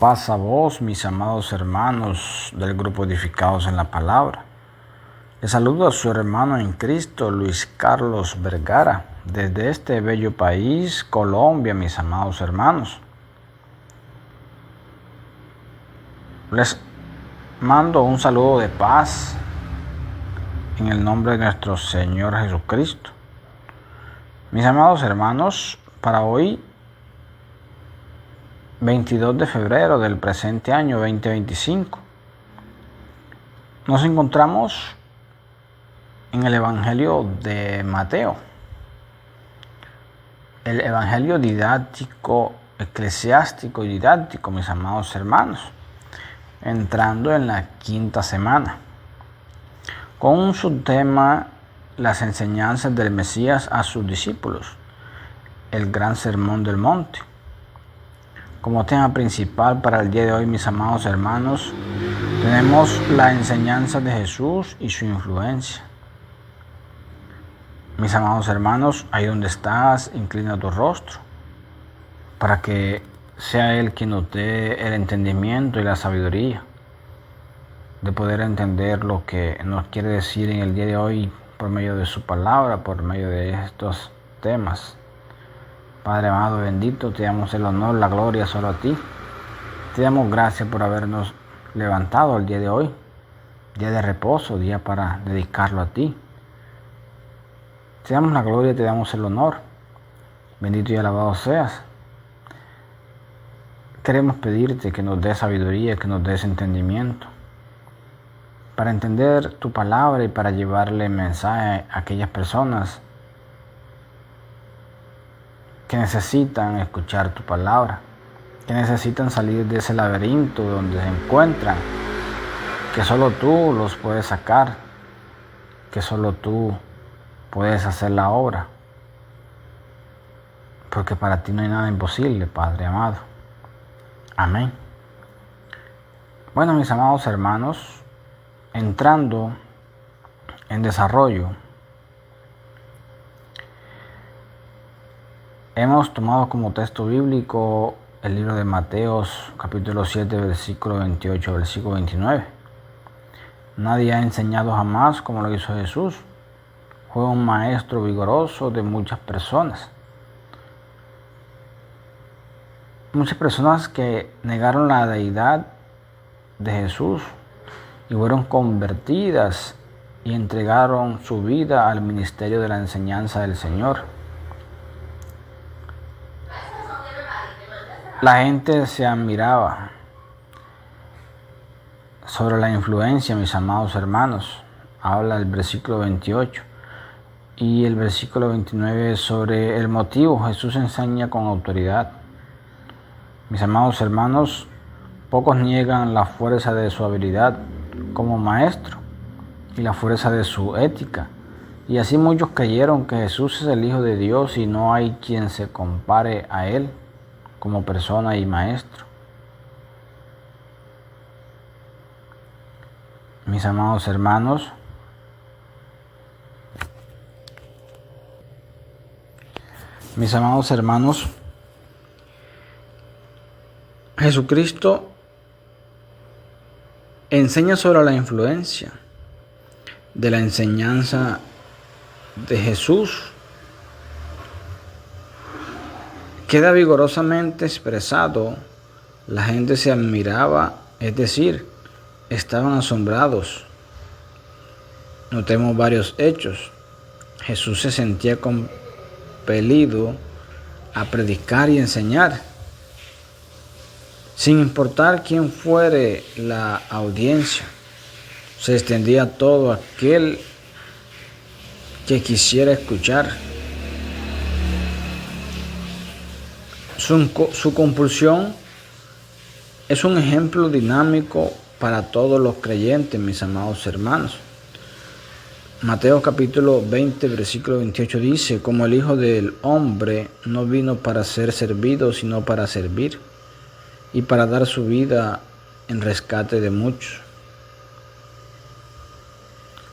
Paz a vos, mis amados hermanos del grupo Edificados en la Palabra. Les saludo a su hermano en Cristo, Luis Carlos Vergara, desde este bello país, Colombia, mis amados hermanos. Les mando un saludo de paz en el nombre de nuestro Señor Jesucristo. Mis amados hermanos, para hoy, 22 de febrero del presente año 2025, nos encontramos en el Evangelio de Mateo, el Evangelio didáctico, eclesiástico y didáctico, mis amados hermanos, entrando en la quinta semana, con un subtema: las enseñanzas del Mesías a sus discípulos, el gran sermón del monte. Como tema principal para el día de hoy, mis amados hermanos, tenemos la enseñanza de Jesús y su influencia. Mis amados hermanos, ahí donde estás, inclina tu rostro para que sea Él quien nos dé el entendimiento y la sabiduría de poder entender lo que nos quiere decir en el día de hoy por medio de su palabra, por medio de estos temas. Padre amado, bendito, te damos el honor, la gloria solo a ti. Te damos gracias por habernos levantado el día de hoy, día de reposo, día para dedicarlo a ti. Te damos la gloria, te damos el honor. Bendito y alabado seas. Queremos pedirte que nos des sabiduría, que nos des entendimiento, para entender tu palabra y para llevarle mensaje a aquellas personas que necesitan escuchar tu palabra, que necesitan salir de ese laberinto donde se encuentran, que solo tú los puedes sacar, que solo tú puedes hacer la obra, porque para ti no hay nada imposible, Padre amado. Amén. Bueno, mis amados hermanos, entrando en desarrollo, hemos tomado como texto bíblico el libro de Mateo, capítulo 7, versículo 28, versículo 29. Nadie ha enseñado jamás como lo hizo Jesús. Fue un maestro vigoroso de muchas personas. Muchas personas que negaron la deidad de Jesús y fueron convertidas y entregaron su vida al ministerio de la enseñanza del Señor. La gente se admiraba sobre la influencia, mis amados hermanos. Habla el versículo 28 y el versículo 29 sobre el motivo. Jesús enseña con autoridad. Mis amados hermanos, pocos niegan la fuerza de su habilidad como maestro y la fuerza de su ética. Y así muchos creyeron que Jesús es el Hijo de Dios y no hay quien se compare a Él como persona y maestro. Mis amados hermanos, Jesucristo enseña sobre la influencia de la enseñanza de Jesús. Queda vigorosamente expresado. La gente se admiraba, es decir, estaban asombrados. Notemos varios hechos. Jesús se sentía compelido a predicar y enseñar, sin importar quién fuere la audiencia. Se extendía a todo aquel que quisiera escuchar. Su compulsión es un ejemplo dinámico para todos los creyentes, mis amados hermanos. Mateo capítulo 20, versículo 28 dice: como el Hijo del Hombre no vino para ser servido, sino para servir, y para dar su vida en rescate de muchos.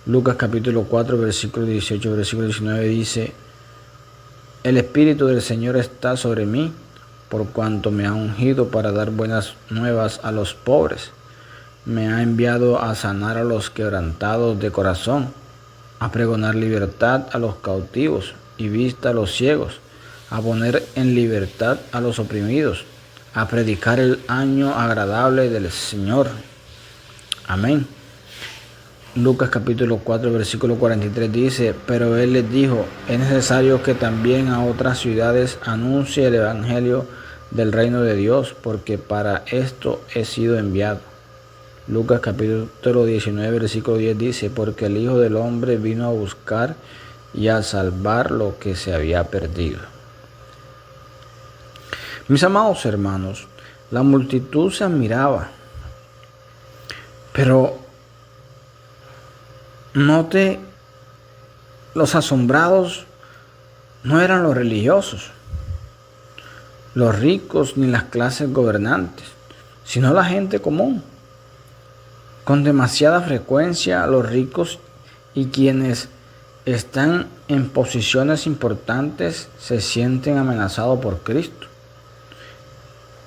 Lucas capítulo 4, versículo 18, versículo 19 dice: el Espíritu del Señor está sobre mí, por cuanto me ha ungido para dar buenas nuevas a los pobres. Me ha enviado a sanar a los quebrantados de corazón, a pregonar libertad a los cautivos y vista a los ciegos, a poner en libertad a los oprimidos, a predicar el año agradable del Señor. Amén. Lucas capítulo 4 versículo 43 dice: pero él les dijo: es necesario que también a otras ciudades anuncie el evangelio del reino de Dios, porque para esto he sido enviado. Lucas capítulo 19 versículo 10 dice: porque el Hijo del Hombre vino a buscar y a salvar lo que se había perdido. Mis amados hermanos, la multitud se admiraba, pero note, los asombrados no eran los religiosos, los ricos ni las clases gobernantes, sino la gente común. Con demasiada frecuencia, los ricos y quienes están en posiciones importantes se sienten amenazados por Cristo.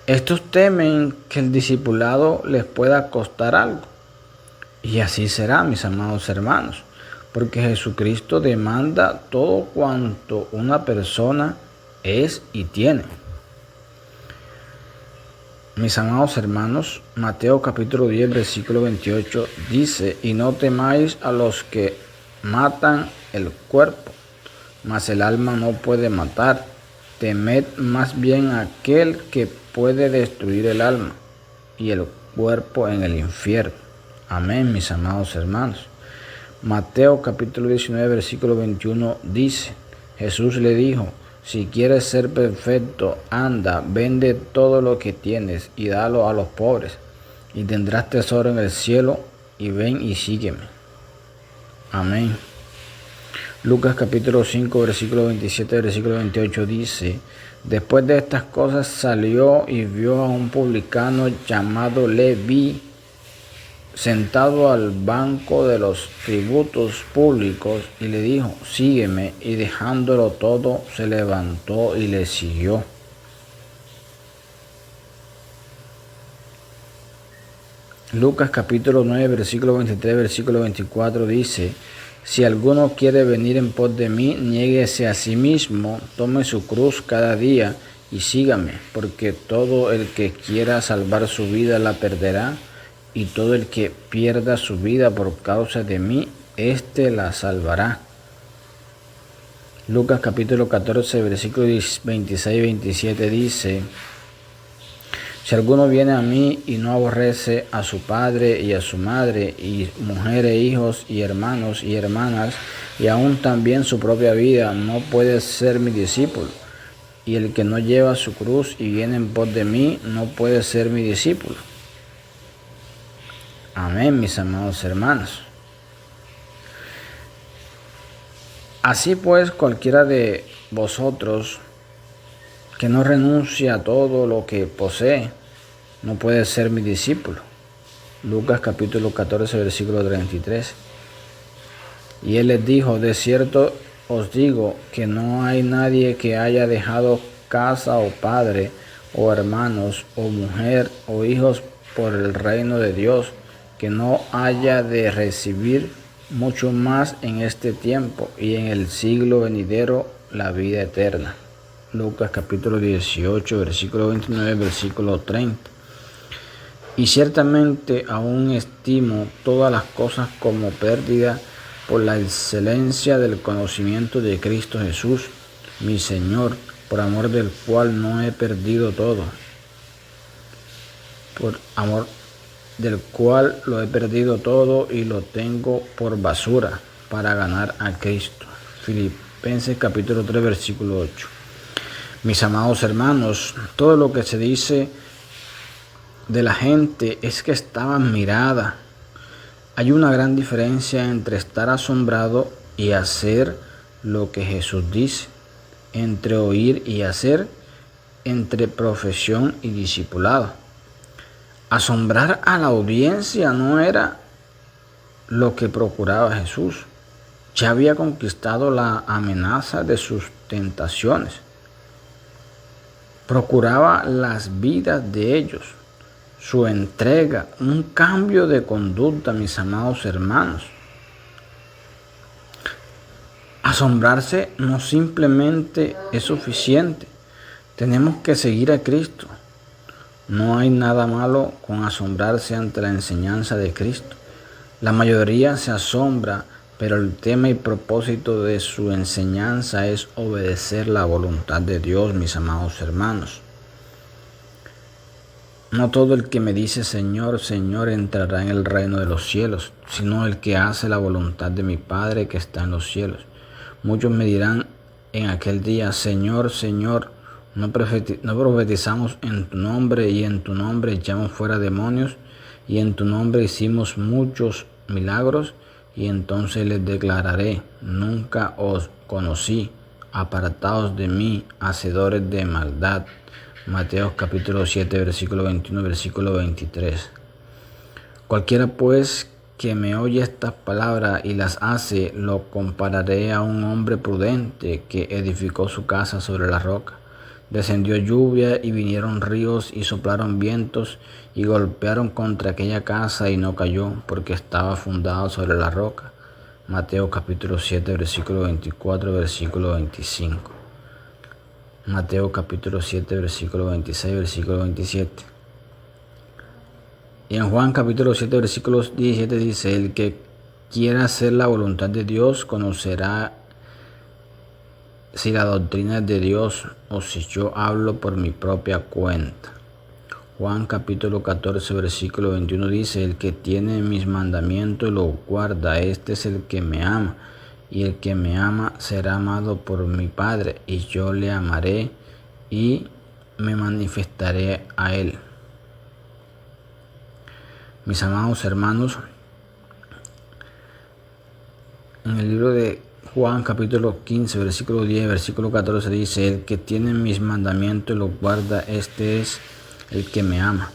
Estos temen que el discipulado les pueda costar algo. Y así será, mis amados hermanos, porque Jesucristo demanda todo cuanto una persona es y tiene. Mis amados hermanos, Mateo capítulo 10 versículo 28 dice: y no temáis a los que matan el cuerpo, mas el alma no puede matar. Temed más bien a aquel que puede destruir el alma y el cuerpo en el infierno. Amén, mis amados hermanos. Mateo capítulo 19 versículo 21 dice: Jesús le dijo: si quieres ser perfecto, anda, vende todo lo que tienes y dalo a los pobres, y tendrás tesoro en el cielo, y ven y sígueme. Amén. Lucas capítulo 5 versículo 27 versículo 28 dice: después de estas cosas salió y vio a un publicano llamado Leví sentado al banco de los tributos públicos, y le dijo: sígueme. Y dejándolo todo, se levantó y le siguió. Lucas capítulo 9 versículo 23 versículo 24 dice: si alguno quiere venir en pos de mí, niéguese a sí mismo, tome su cruz cada día y sígame, porque todo el que quiera salvar su vida la perderá, y todo el que pierda su vida por causa de mí, éste la salvará. Lucas capítulo 14 versículos 26 y 27 dice: si alguno viene a mí y no aborrece a su padre y a su madre, y mujer e hijos y hermanos y hermanas, y aún también su propia vida, no puede ser mi discípulo. Y el que no lleva su cruz y viene en pos de mí, no puede ser mi discípulo. Amén, mis amados hermanos. Así pues, cualquiera de vosotros que no renuncia a todo lo que posee, no puede ser mi discípulo. Lucas capítulo 14 versículo 33. Y él les dijo: de cierto os digo que no hay nadie que haya dejado casa o padre o hermanos o mujer o hijos por el reino de Dios, que no haya de recibir mucho más en este tiempo y en el siglo venidero la vida eterna. Lucas capítulo 18 versículo 29 versículo 30. Y ciertamente aún estimo todas las cosas como pérdida por la excelencia del conocimiento de Cristo Jesús, mi Señor, por amor del cual no he perdido todo, por amor del cual lo he perdido todo y lo tengo por basura para ganar a Cristo. Filipenses capítulo 3 versículo 8. Mis amados hermanos, todo lo que se dice de la gente es que estaba admirada. Hay una gran diferencia entre estar asombrado y hacer lo que Jesús dice, entre oír y hacer, entre profesión y discipulado. Asombrar a la audiencia no era lo que procuraba Jesús. Ya había conquistado la amenaza de sus tentaciones. procuraba las vidas de ellos, su entrega, un cambio de conducta, mis amados hermanos. Asombrarse no simplemente es suficiente, tenemos que seguir a Cristo. No hay nada malo con asombrarse ante la enseñanza de Cristo. La mayoría se asombra, pero el tema y propósito de su enseñanza es obedecer la voluntad de Dios, mis amados hermanos. No todo el que me dice Señor, Señor entrará en el reino de los cielos, sino el que hace la voluntad de mi Padre que está en los cielos. Muchos me dirán en aquel día, Señor, Señor, ¿no profetizamos en tu nombre y en tu nombre echamos fuera demonios y en tu nombre hicimos muchos milagros? Y entonces les declararé, nunca os conocí, apartaos de mí, hacedores de maldad. Mateo capítulo 7, versículo 21, versículo 23. Cualquiera pues que me oye estas palabras y las hace, lo compararé a un hombre prudente que edificó su casa sobre la roca. Descendió lluvia y vinieron ríos y soplaron vientos y golpearon contra aquella casa y no cayó, porque estaba fundada sobre la roca. Mateo capítulo 7, versículo 24, versículo 25. Mateo capítulo 7, versículo 26, versículo 27. Y en Juan capítulo 7, versículo 17 dice, el que quiera hacer la voluntad de Dios conocerá si la doctrina es de Dios o si yo hablo por mi propia cuenta. Juan capítulo 14, versículo 21 dice, el que tiene mis mandamientos y los guarda, este es el que me ama. Y el que me ama será amado por mi Padre, y yo le amaré y me manifestaré a él. Mis amados hermanos, en el libro de Juan capítulo 15, versículo 10, versículo 14 dice, el que tiene mis mandamientos y los guarda, este es el que me ama.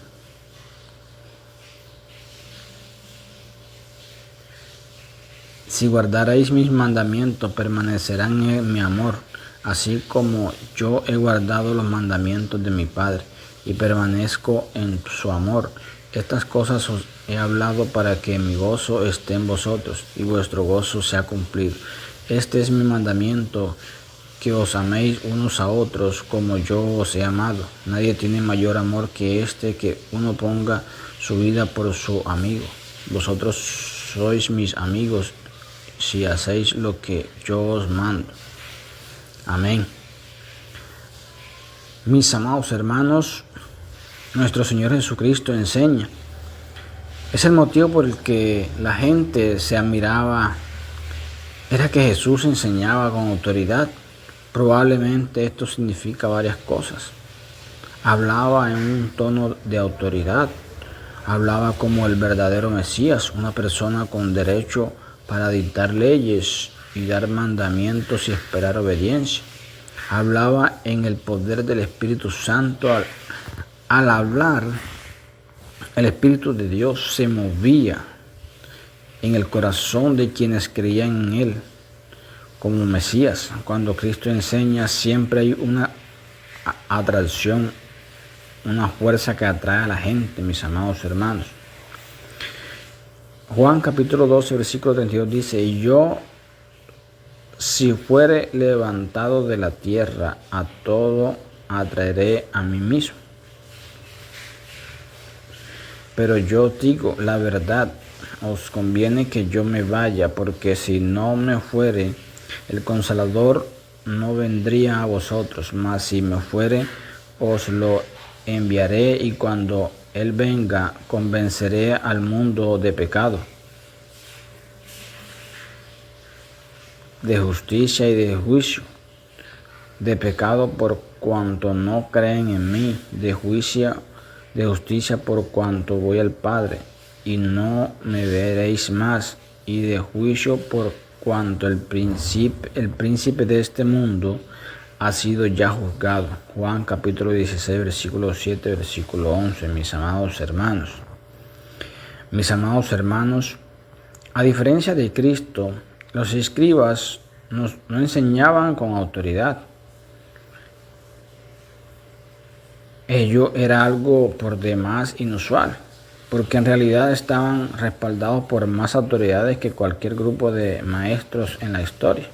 Si guardaréis mis mandamientos, permanecerán en mi amor, así como yo he guardado los mandamientos de mi Padre y permanezco en su amor. Estas cosas os he hablado para que mi gozo esté en vosotros y vuestro gozo sea cumplido. Este es mi mandamiento, que os améis unos a otros como yo os he amado. Nadie tiene mayor amor que este, que uno ponga su vida por su amigo. Vosotros sois mis amigos si hacéis lo que yo os mando. Amén. Mis amados hermanos, nuestro Señor Jesucristo enseña. Es el motivo por el que la gente se admiraba, era que Jesús enseñaba con autoridad. Probablemente esto significa varias cosas. Hablaba en un tono de autoridad. Hablaba como el verdadero Mesías, una persona con derecho para dictar leyes y dar mandamientos y esperar obediencia. Hablaba en el poder del Espíritu Santo. Al hablar, el Espíritu de Dios se movía en el corazón de quienes creían en Él como Mesías. Cuando Cristo enseña, siempre hay una atracción, una fuerza que atrae a la gente, mis amados hermanos. Juan capítulo 12, versículo 32 dice, y yo, si fuere levantado de la tierra, a todo atraeré a mí mismo. Pero yo digo la verdad, os conviene que yo me vaya, porque si no me fuere, el Consolador no vendría a vosotros, mas si me fuere, os lo enviaré, y cuando Él venga, convenceré al mundo de pecado, de justicia y de juicio. De pecado por cuanto no creen en mí, de justicia por cuanto voy al Padre y no me veréis más, y de juicio por cuanto el príncipe de este mundo ha sido ya juzgado. Juan capítulo 16, versículo 7, versículo 11, mis amados hermanos. Mis amados hermanos, a diferencia de Cristo, los escribas no enseñaban con autoridad. ello era algo por demás inusual, porque en realidad estaban respaldados por más autoridades que cualquier grupo de maestros en la historia.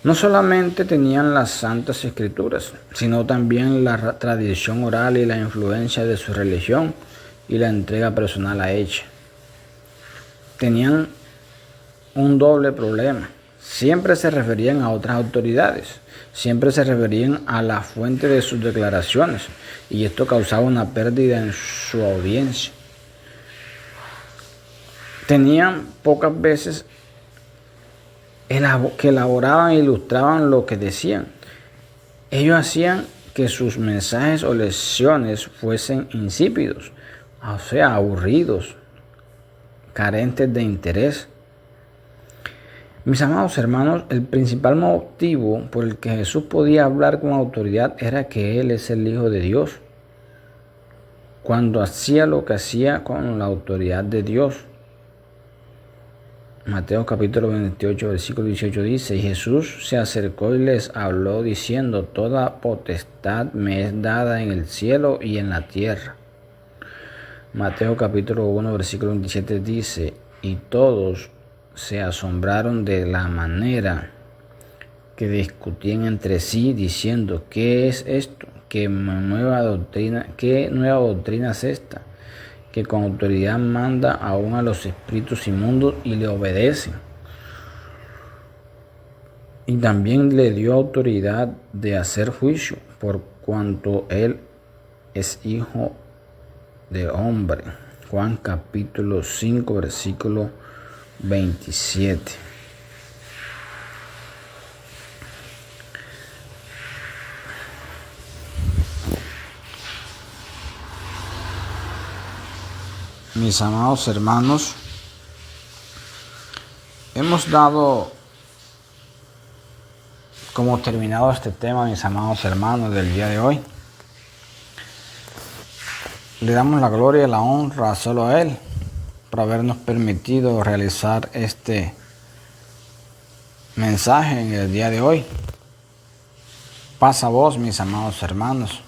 No solamente tenían las Santas Escrituras, sino también la tradición oral y la influencia de su religión y la entrega personal a ella. Tenían un doble problema. Siempre se referían a otras autoridades, siempre se referían a la fuente de sus declaraciones, y esto causaba una pérdida en su audiencia. Tenían pocas veces que elaboraban e ilustraban lo que decían. Ellos hacían que sus mensajes o lecciones fuesen insípidos, o sea, aburridos, carentes de interés. Mis amados hermanos, el principal motivo por el que Jesús podía hablar con autoridad era que Él es el Hijo de Dios, cuando hacía lo que hacía con la autoridad de Dios. Mateo capítulo 28, versículo 18 dice: y Jesús se acercó y les habló diciendo: toda potestad me es dada en el cielo y en la tierra. Mateo capítulo 1, versículo 27 dice: y todos se asombraron de la manera que discutían entre sí, diciendo: ¿qué es esto? ¿Qué nueva doctrina es esta? Que con autoridad manda aún a los espíritus inmundos y le obedecen. Y también le dio autoridad de hacer juicio, por cuanto Él es Hijo de hombre. Juan capítulo 5, versículo 27. Mis amados hermanos, hemos dado como terminado este tema, mis amados hermanos, del día de hoy. Le damos la gloria y la honra solo a Él por habernos permitido realizar este mensaje en el día de hoy. Paz a vos, mis amados hermanos.